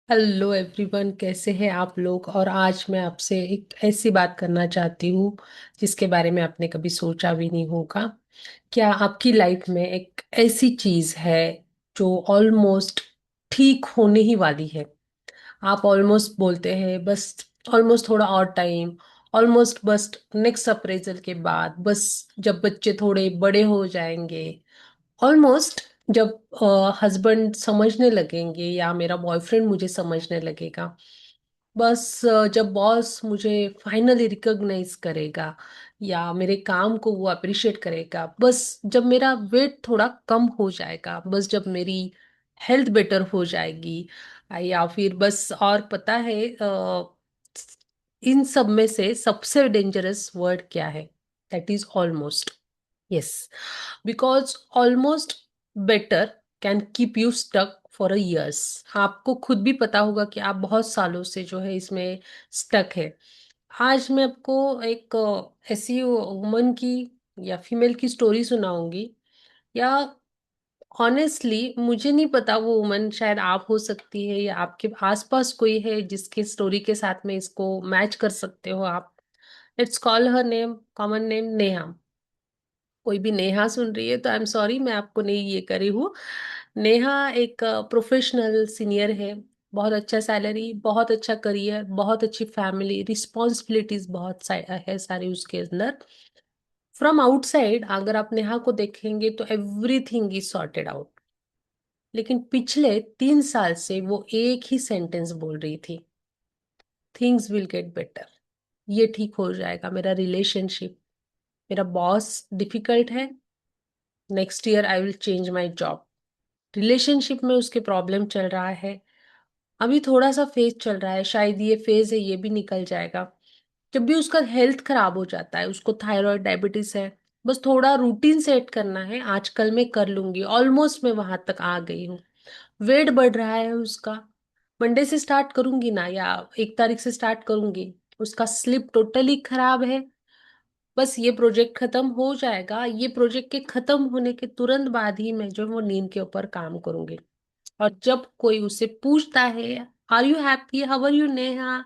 Hello everyone, कैसे हैं आप लोग। और आज मैं आपसे एक ऐसी बात करना चाहती हूँ जिसके बारे में आपने कभी सोचा भी नहीं होगा। क्या आपकी लाइफ में एक ऐसी चीज है जो ऑलमोस्ट ठीक होने ही वाली है। आप ऑलमोस्ट बोलते हैं बस, ऑलमोस्ट थोड़ा और टाइम, ऑलमोस्ट बस नेक्स्ट अप्रेजल के बाद, बस जब बच्चे थोड़े बड़े हो जाएंगे, ऑलमोस्ट जब हस्बैंड समझने लगेंगे या मेरा बॉयफ्रेंड मुझे समझने लगेगा, बस जब बॉस मुझे फाइनली रिकॉग्नाइज करेगा या मेरे काम को वो अप्रिशिएट करेगा, बस जब मेरा वेट थोड़ा कम हो जाएगा, बस जब मेरी हेल्थ बेटर हो जाएगी, या फिर बस, और पता है इन सब में से सबसे डेंजरस वर्ड क्या है? That is almost. Yes, because almost better can keep you stuck for a years. आपको खुद भी पता होगा कि आप बहुत सालों से जो है इसमें स्टक है। आज मैं आपको एक ऐसी वुमन की या फीमेल की स्टोरी सुनाऊंगी, या ऑनेस्टली मुझे नहीं पता वो वुमन शायद आप हो सकती है या आपके आसपास कोई है जिसके स्टोरी के साथ में इसको मैच कर सकते हो आप। Let's call her name, common name Neha. कोई भी नेहा सुन रही है तो आई एम सॉरी, मैं आपको नहीं ये करी हूँ। नेहा एक प्रोफेशनल सीनियर है। बहुत अच्छा सैलरी, बहुत अच्छा करियर, बहुत अच्छी फैमिली, रिस्पॉन्सिबिलिटीज बहुत है सारी उसके अंदर। फ्रॉम आउटसाइड अगर आप नेहा को देखेंगे तो एवरीथिंग इज सॉर्टेड आउट। लेकिन पिछले 3 साल से वो एक ही सेंटेंस बोल रही थी, थिंग्स विल गेट बेटर। ये ठीक हो जाएगा, मेरा रिलेशनशिप, मेरा बॉस डिफिकल्ट है, next year I will change my job. Relationship में उसके प्रॉब्लम चल रहा है, अभी थोड़ा सा फेज चल रहा है, शायद ये फेज है, ये भी निकल जाएगा। जब भी उसका हेल्थ खराब हो जाता है, उसको थायराइड डायबिटीज है, बस थोड़ा रूटीन सेट करना है, आजकल मैं कर लूंगी, ऑलमोस्ट मैं वहां तक आ गई हूँ। वेट बढ़ रहा है उसका, मंडे से स्टार्ट करूंगी ना, या 1 तारीख से स्टार्ट करूंगी, उसका स्लिप टोटली खराब है। बस ये प्रोजेक्ट खत्म हो जाएगा, ये प्रोजेक्ट के खत्म होने के तुरंत बाद ही मैं जो है वो नींद के ऊपर काम करूंगी। और जब कोई उसे पूछता है, are you happy, how are you Neha,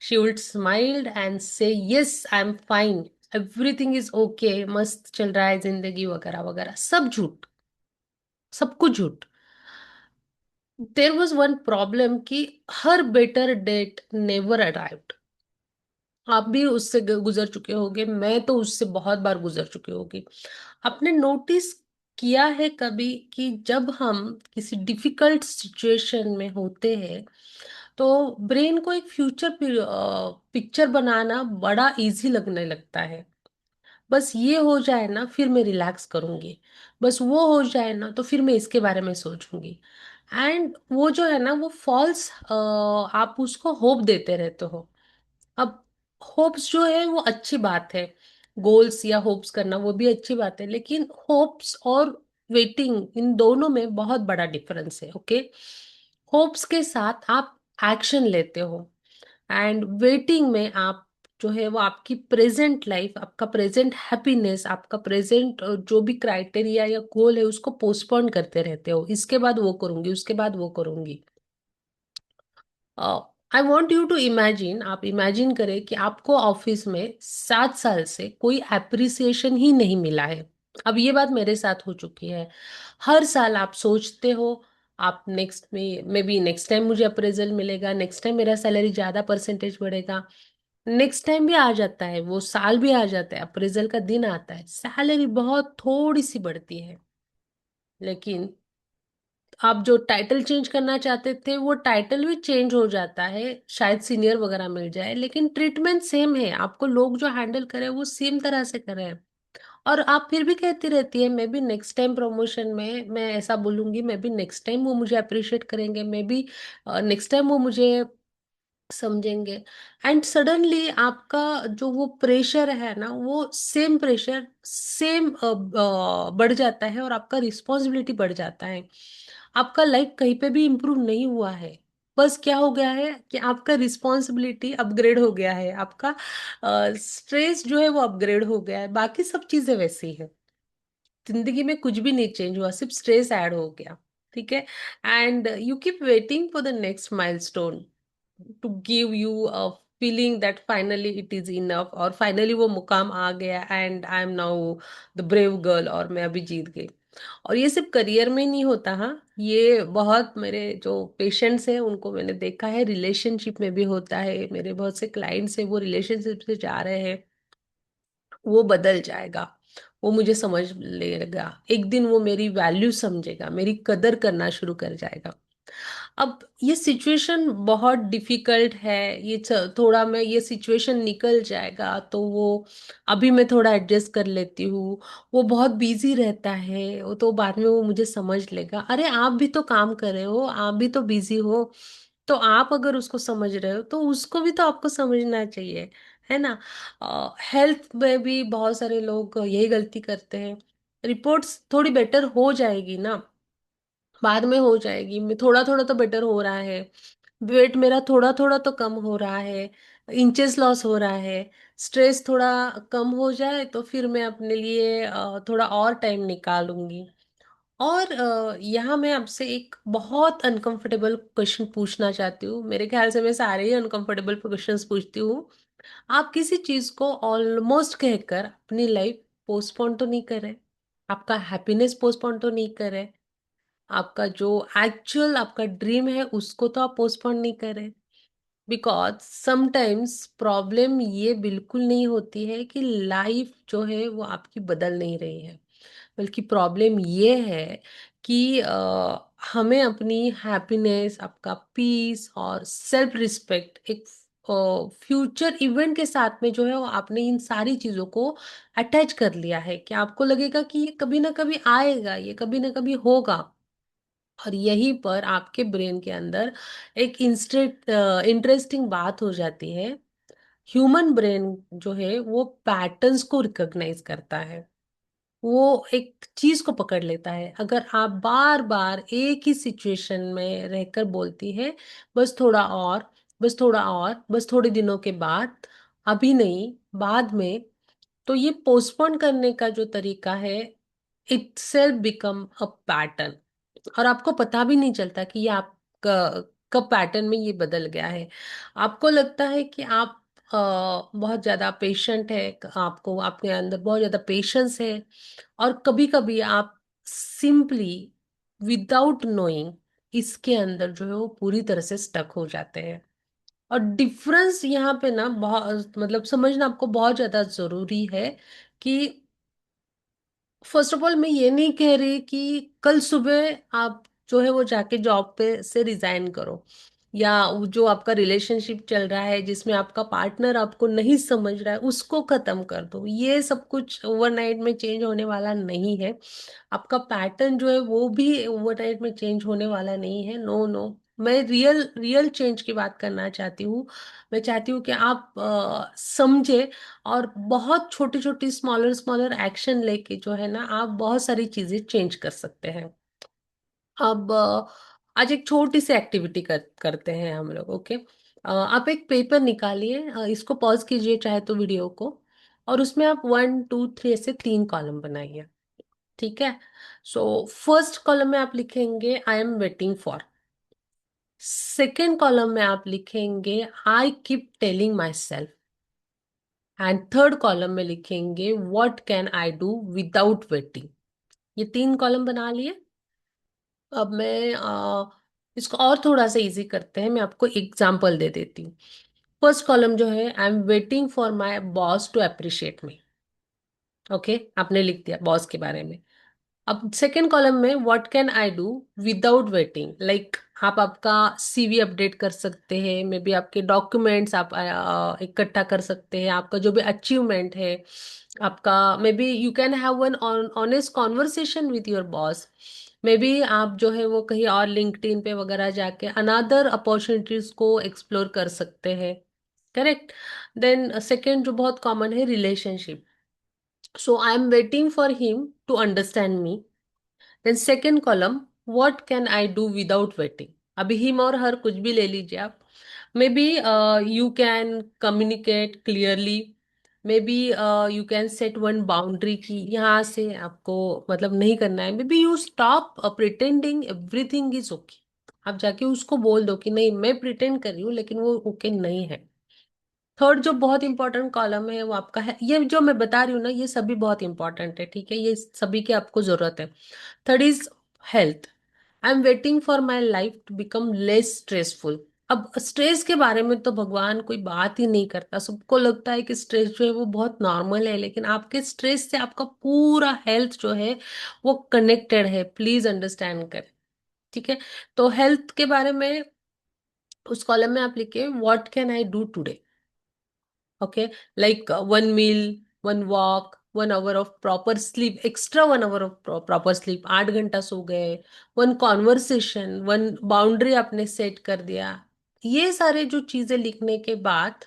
she would smiled and say yes I am fine, everything is okay, मस्त चल रहा है जिंदगी, वगैरह वगैरह। सब झूठ, सब कुछ झूठ। देर वॉज वन प्रॉब्लम कि हर बेटर डेट नेवर अराइव्ड। आप भी उससे गुजर चुके होगे, मैं तो उससे बहुत बार गुजर चुकी होगी। आपने नोटिस किया है कभी कि जब हम किसी डिफिकल्ट सिचुएशन में होते हैं तो ब्रेन को एक फ्यूचर पिक्चर बनाना बड़ा इजी लगने लगता है। बस ये हो जाए ना फिर मैं रिलैक्स करूंगी, बस वो हो जाए ना तो फिर मैं इसके बारे में सोचूंगी। एंड वो जो है ना वो फॉल्स, आप उसको होप देते रहते हो। अब होप्स जो है वो अच्छी बात है, गोल्स या होप्स करना वो भी अच्छी बात है, लेकिन होप्स और वेटिंग इन दोनों में बहुत बड़ा डिफरेंस है। ओके, होप्स के साथ आप एक्शन लेते हो, एंड वेटिंग में आप जो है वो आपकी प्रेजेंट लाइफ, आपका प्रेजेंट हैप्पीनेस, आपका प्रेजेंट जो भी क्राइटेरिया या गोल है उसको पोस्टपोन करते रहते हो, इसके बाद वो करूंगी, उसके बाद वो करूंगी। I want you to imagine, आप इमेजिन करें कि आपको ऑफिस में 7 साल से कोई अप्रिसिएशन ही नहीं मिला है। अब ये बात मेरे साथ हो चुकी है। हर साल आप सोचते हो आप नेक्स्ट में मे बी नेक्स्ट टाइम मुझे अप्रेजल मिलेगा, नेक्स्ट टाइम मेरा सैलरी ज्यादा परसेंटेज बढ़ेगा। नेक्स्ट टाइम भी आ जाता है, वो साल भी आ जाता है, अप्रेजल का दिन आता है, सैलरी बहुत थोड़ी सी बढ़ती है, लेकिन आप जो टाइटल चेंज करना चाहते थे वो टाइटल भी चेंज हो जाता है, शायद सीनियर वगैरह मिल जाए, लेकिन ट्रीटमेंट सेम है, आपको लोग जो हैंडल करे वो सेम तरह से करे। और आप फिर भी कहती रहती है मैं भी नेक्स्ट टाइम प्रमोशन में मैं ऐसा बोलूंगी, मैं भी नेक्स्ट टाइम वो मुझे अप्रिशिएट करेंगे, मैं भी नेक्स्ट टाइम वो मुझे समझेंगे। एंड सडनली आपका जो वो प्रेशर है ना वो सेम प्रेशर सेम बढ़ जाता है, और आपका रिस्पॉन्सिबिलिटी बढ़ जाता है। आपका लाइफ कहीं पे भी इम्प्रूव नहीं हुआ है, बस क्या हो गया है कि आपका रिस्पॉन्सिबिलिटी अपग्रेड हो गया है, आपका स्ट्रेस जो है वो अपग्रेड हो गया है, बाकी सब चीजें वैसी है। जिंदगी में कुछ भी नहीं चेंज हुआ, सिर्फ स्ट्रेस ऐड हो गया। ठीक है। And you keep waiting for the next milestone to give you a feeling that finally it is enough, और फाइनली वो मुकाम आ गया and I am now the brave girl, और मैं अभी जीत गई। और ये सिर्फ करियर में नहीं होता, हाँ, ये बहुत मेरे जो पेशेंट्स हैं उनको मैंने देखा है, रिलेशनशिप में भी होता है। मेरे बहुत से क्लाइंट्स हैं वो रिलेशनशिप से जा रहे हैं, वो बदल जाएगा, वो मुझे समझ लेगा, एक दिन वो मेरी वैल्यू समझेगा, मेरी कदर करना शुरू कर जाएगा। अब ये सिचुएशन बहुत डिफिकल्ट है, थोड़ा मैं ये सिचुएशन निकल जाएगा तो वो अभी मैं थोड़ा एडजस्ट कर लेती हूँ। वो बहुत बिजी रहता है, वो तो बाद में वो मुझे समझ लेगा। अरे आप भी तो काम कर रहे हो, आप भी तो बिजी हो, तो आप अगर उसको समझ रहे हो तो उसको भी तो आपको समझना चाहिए, है ना। हेल्थ में भी बहुत सारे लोग यही गलती करते हैं। रिपोर्ट्स थोड़ी बेटर हो जाएगी ना, बाद में हो जाएगी, मैं थोड़ा थोड़ा तो बेटर हो रहा है, वेट मेरा थोड़ा थोड़ा तो कम हो रहा है, इंचेस लॉस हो रहा है, स्ट्रेस थोड़ा कम हो जाए तो फिर मैं अपने लिए थोड़ा और टाइम निकालूंगी। और यहाँ मैं आपसे एक बहुत अनकंफर्टेबल क्वेश्चन पूछना चाहती हूँ, मेरे ख्याल से मैं सारे ही अनकंफर्टेबल क्वेश्चंस पूछती हूँ। आप किसी चीज को ऑलमोस्ट कहकर अपनी लाइफ पोस्टपोन तो नहीं करे, आपका हैप्पीनेस पोस्टपोन तो नहीं करे, आपका जो एक्चुअल आपका ड्रीम है उसको तो आप पोस्टपोन नहीं करें। बिकॉज समटाइम्स प्रॉब्लम ये बिल्कुल नहीं होती है कि लाइफ जो है वो आपकी बदल नहीं रही है, बल्कि प्रॉब्लम ये है कि हमें अपनी हैप्पीनेस, आपका पीस और सेल्फ रिस्पेक्ट एक फ्यूचर इवेंट के साथ में जो है वो आपने इन सारी चीज़ों को अटैच कर लिया है, कि आपको लगेगा कि ये कभी ना कभी आएगा, ये कभी ना कभी होगा। और यहीं पर आपके ब्रेन के अंदर एक इंटरेस्टिंग बात हो जाती है। ह्यूमन ब्रेन जो है वो पैटर्न्स को रिकॉग्नाइज करता है, वो एक चीज को पकड़ लेता है। अगर आप बार बार एक ही सिचुएशन में रहकर बोलती है, बस थोड़ा और, बस थोड़ा और, बस थोड़े दिनों के बाद, अभी नहीं, बाद में, तो ये पोस्टपोन करने का जो तरीका है, it self become a pattern. और आपको पता भी नहीं चलता कि ये आपका कब पैटर्न में ये बदल गया है। आपको लगता है कि आप बहुत ज्यादा पेशेंट है, आपको आपके अंदर बहुत ज्यादा पेशेंस है, और कभी कभी आप सिंपली विदाउट नोइंग इसके अंदर जो है वो पूरी तरह से स्टक हो जाते हैं। और डिफरेंस यहाँ पे ना बहुत मतलब समझना आपको बहुत ज्यादा जरूरी है कि फर्स्ट ऑफ ऑल मैं ये नहीं कह रही कि कल सुबह आप जो है वो जाके जॉब पे से रिजाइन करो, या वो जो आपका रिलेशनशिप चल रहा है जिसमें आपका पार्टनर आपको नहीं समझ रहा है उसको खत्म कर दो। ये सब कुछ ओवरनाइट में चेंज होने वाला नहीं है। आपका पैटर्न जो है वो भी ओवरनाइट में चेंज होने वाला नहीं है। नो नो, मैं रियल रियल चेंज की बात करना चाहती हूँ। मैं चाहती हूँ कि आप समझे, और बहुत छोटी छोटी स्मॉलर स्मॉलर एक्शन लेके जो है ना आप बहुत सारी चीजें चेंज कर सकते हैं। अब आज एक छोटी सी एक्टिविटी करते हैं हम लोग, ओके। आप एक पेपर निकालिए, इसको पॉज कीजिए चाहे तो वीडियो को, और उसमें आप 1 2 3 ऐसे 3 कॉलम बनाइए, ठीक है। सो फर्स्ट कॉलम में आप लिखेंगे आई am waiting for. Second column में आप लिखेंगे I keep telling my self. And third column में लिखेंगे what can I do without waiting. ये 3 कॉलम बना लिए। अब मैं इसको और थोड़ा सा इजी करते हैं, मैं आपको एग्जांपल दे देती हूँ। फर्स्ट कॉलम जो है I am waiting for my boss to appreciate me. Okay, आपने लिख दिया बॉस के बारे में। अब सेकेंड कॉलम में what can I do without waiting, like आप आपका सीवी अपडेट कर सकते हैं, मे बी आपके डॉक्यूमेंट्स आप इकट्ठा कर सकते हैं, आपका जो भी अचीवमेंट है आपका, may be you can have one honest conversation with your boss. May be आप जो है वो कहीं और लिंक्डइन पे वगैरह जाके अनदर अपॉर्चुनिटीज को एक्सप्लोर कर सकते हैं, करेक्ट। देन सेकेंड जो बहुत कॉमन है, relationship. So I am waiting for him to understand me. Then second column, what can I do without waiting. अभी हिम और हर कुछ भी ले लीजिए आप। Maybe you can communicate clearly maybe you can set one boundary की यहाँ से आपको मतलब नहीं करना है। Maybe you stop pretending everything is okay. आप जाके उसको बोल दो कि नहीं मैं प्रिटेंड कर रही हूँ लेकिन वो ओके नहीं है। थर्ड जो बहुत इंपॉर्टेंट कॉलम है वो आपका है, ये जो मैं बता रही हूँ ना ये सभी बहुत इंपॉर्टेंट है, ठीक है, ये सभी की आपको जरूरत है। Third is health. I am waiting for my life to become less stressful. अब स्ट्रेस के बारे में तो भगवान कोई बात ही नहीं करता, सबको लगता है कि स्ट्रेस जो है वो बहुत नॉर्मल है, लेकिन आपके स्ट्रेस से आपका पूरा हेल्थ जो है वो कनेक्टेड है, प्लीज अंडरस्टैंड करें, ठीक है। तो हेल्थ के बारे में उस कॉलम में आप लिखिए what can I do today. okay, like 1 meal, 1 walk, 1 hour of proper sleep, extra 1 hour of proper sleep, 8 घंटा सो गए, वन कॉन्वर्सेशन, वन बाउंड्री आपने सेट कर दिया। ये सारे जो चीजें लिखने के बाद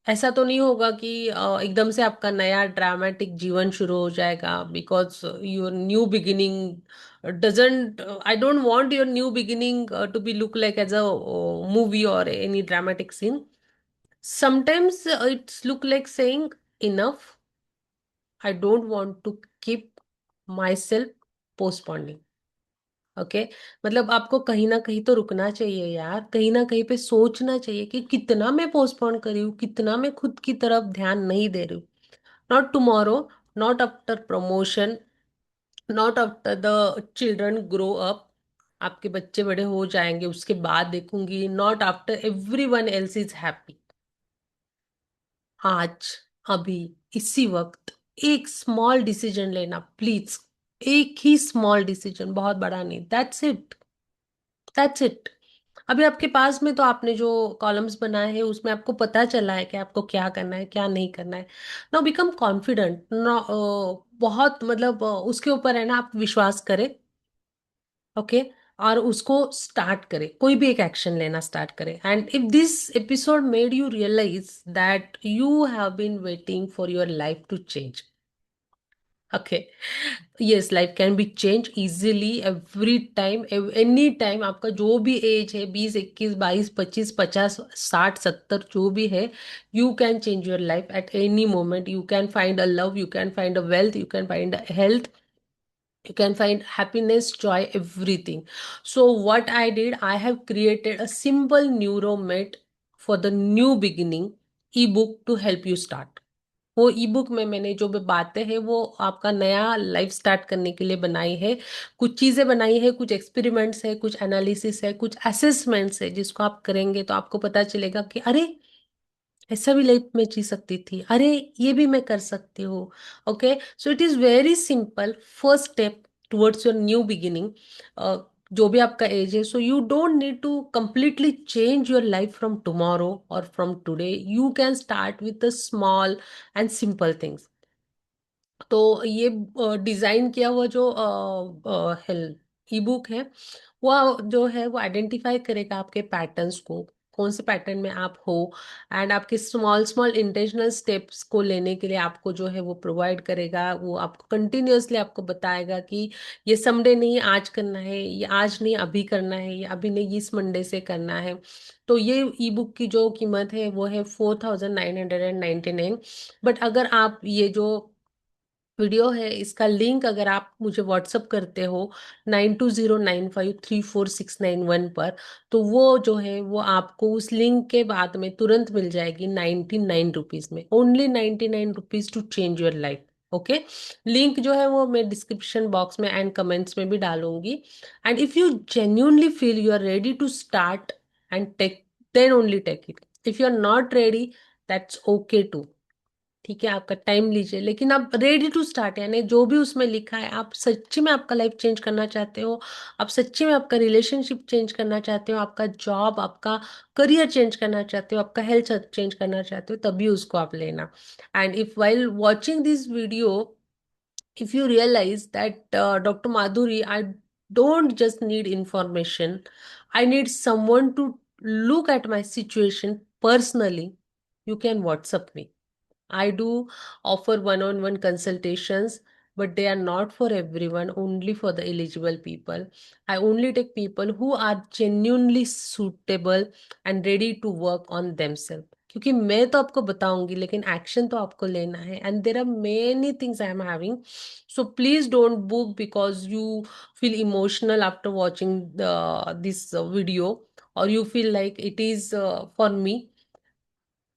ऐसा तो नहीं होगा कि एकदम से आपका नया ड्रामेटिक जीवन शुरू हो जाएगा, because your new beginning doesn't, I don't want your new beginning to be look like as a movie or any dramatic scene. Sometimes it's look like saying enough. I don't want to keep myself postponing. Okay मतलब आपको कहीं ना कहीं तो रुकना चाहिए यार, कहीं ना कहीं पे सोचना चाहिए कि कितना मैं पोस्टपोन कर रही हूँ, कितना मैं खुद की तरफ ध्यान नहीं दे रही हूँ। Not tomorrow, not after promotion, not after the children grow up, आपके बच्चे बड़े हो जाएंगे उसके बाद देखूंगी, not after every one else is happy. आज, अभी, इसी वक्त एक स्मॉल डिसीजन लेना प्लीज। एक ही स्मॉल डिसीजन, बहुत बड़ा नहीं, दैट्स इट, दैट्स इट। अभी आपके पास में तो आपने जो कॉलम्स बनाए हैं उसमें आपको पता चला है कि आपको क्या करना है क्या नहीं करना है। नाउ बिकम कॉन्फिडेंट नो, बहुत मतलब उसके ऊपर है ना, आप विश्वास करें, ओके, और उसको स्टार्ट करें, कोई भी एक एक्शन लेना स्टार्ट करें। And if this episode made you realise that you have been waiting for your life to change, okay, yes, life can be change easily every time, any time. आपका जो भी as है, 20, 21, 22, 25, 50, 60, 70 जो भी है, you can change your life at any moment. You can find a love, you can find a wealth, you can find a health, you can find happiness, joy, everything. So what I did, I have created a simple neuromet for the new beginning ebook to help you start। वो ebook में मैंने जो भी बातें हैं वो आपका नया लाइफ स्टार्ट करने के लिए बनाई है। कुछ चीजें बनाई है, कुछ एक्सपेरिमेंट्स है, कुछ एनालिसिस है, कुछ असेसमेंट्स है, जिसको आप करेंगे तो आपको पता चलेगा कि अरे ऐसा भी लाइफ में जी सकती थी, अरे ये भी मैं कर सकती हूँ। Okay, so it is very simple first step towards your new beginning. जो भी आपका एज है, so you don't need to completely change your life from tomorrow or from today, you can start with the small and simple things. तो ये design किया हुआ जो ई book है, वो जो है वो आइडेंटिफाई करेगा आपके पैटर्न्स को, कौन से पैटर्न में आप हो, एंड आपके स्मॉल स्मॉल इंटेंशनल स्टेप्स को लेने के लिए आपको जो है वो प्रोवाइड करेगा। वो आपको कंटिन्यूअसली आपको बताएगा कि ये समडे नहीं आज करना है, ये आज नहीं अभी करना है, ये अभी नहीं इस मंडे से करना है। तो ये ई बुक की जो कीमत है वो है 4999। बट अगर आप ये जो वीडियो है इसका लिंक अगर आप मुझे व्हाट्सअप करते हो 9209534691 पर, तो वो जो है वो आपको उस लिंक के बाद में तुरंत मिल जाएगी 99 रुपीज में, only 99 rupees to change your life. Okay, link जो है वो मैं डिस्क्रिप्शन बॉक्स में एंड कमेंट्स में भी डालूंगी। And if you genuinely feel you are ready to start and take, then only take it. If you are not ready, that's okay too, ठीक है, आपका टाइम लीजिए, लेकिन आप रेडी टू स्टार्ट, यानी जो भी उसमें लिखा है, आप सच्ची में आपका लाइफ चेंज करना चाहते हो, आप सच्ची में आपका रिलेशनशिप चेंज करना चाहते हो, आपका जॉब, आपका करियर चेंज करना चाहते हो, आपका हेल्थ चेंज करना चाहते हो, तभी उसको आप लेना। And if while watching this video, if you realize that Dr. Madhuri, I don't just need information, I need someone to look at my situation personally, you can WhatsApp me. I do offer one-on-one consultations, but they are not for everyone, only for the eligible people. I only take people who are genuinely suitable and ready to work on themselves. क्योंकि मैं तो आपको बताऊंगी लेकिन action तो आपको लेना है, and there are many things I am having. So please don't book because you feel emotional after watching this video, or you feel like it is for me.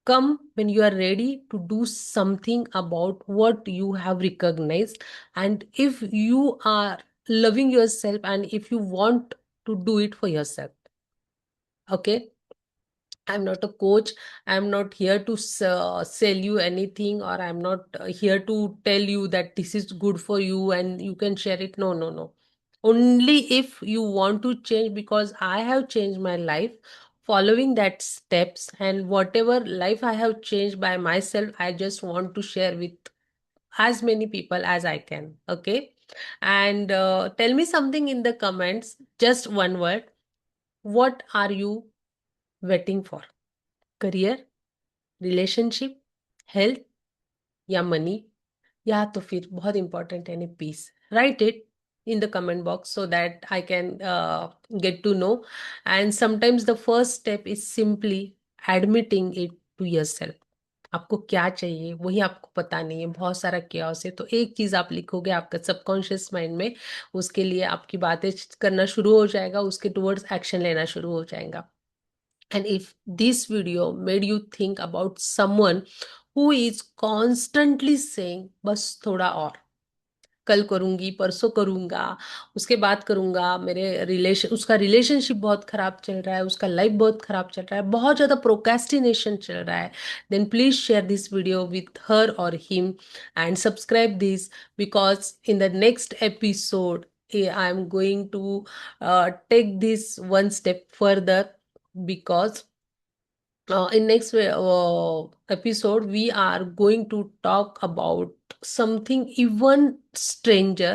Come when you are ready to do something about what you have recognized, and if you are loving yourself and if you want to do it for yourself. Okay, I'm not a coach. I'm not here to sell you anything, or I'm not here to tell you that this is good for you and you can share it. No, no, no. Only if you want to change, because I have changed my life following that steps, and whatever life I have changed by myself, I just want to share with as many people as I can. Okay. And tell me something in the comments, just one word. What are you waiting for? Career, relationship, health, या money, या तो फिर बहुत important है peace. Write it in the comment box so that I can get to know. And sometimes the first step is simply admitting it to yourself. आपको क्या चाहिए वही आपको पता नहीं है, बहुत सारा chaos है. तो एक चीज आप लिखोगे आपका सबकॉन्शियस माइंड में, उसके लिए आपकी बातें करना शुरू हो जाएगा, उसके टुवर्ड्स एक्शन लेना शुरू हो जाएगा. And if this video made you think about someone who is constantly saying बस थोड़ा और, कल करूंगी, परसों करूंगा, उसके बाद करूंगा, मेरे रिलेशन उसका रिलेशनशिप बहुत खराब चल रहा है, उसका लाइफ बहुत खराब चल रहा है, बहुत ज्यादा प्रोक्रेस्टिनेशन चल रहा है, then please share this video with her और him and subscribe this, because in the next episode I am going to take this one step further, because in next episode we are going to talk about something even stranger,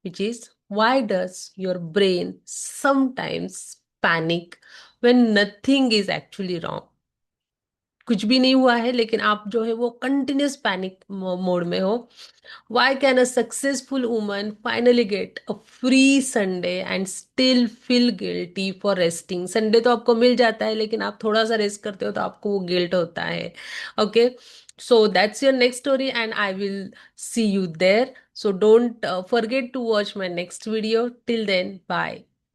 which is why does your brain sometimes panic when nothing is actually wrong. कुछ भी नहीं हुआ है लेकिन आप जो है वो कंटिन्यूस पैनिक मोड में हो. Why can a successful woman finally get a free Sunday and still feel guilty for resting? Sunday तो आपको मिल जाता है लेकिन आप थोड़ा सा रेस्ट करते हो तो आपको वो गिल्ट होता है. Okay, so that's your next story and I will see you there. So don't forget to watch my next video. Till then, bye.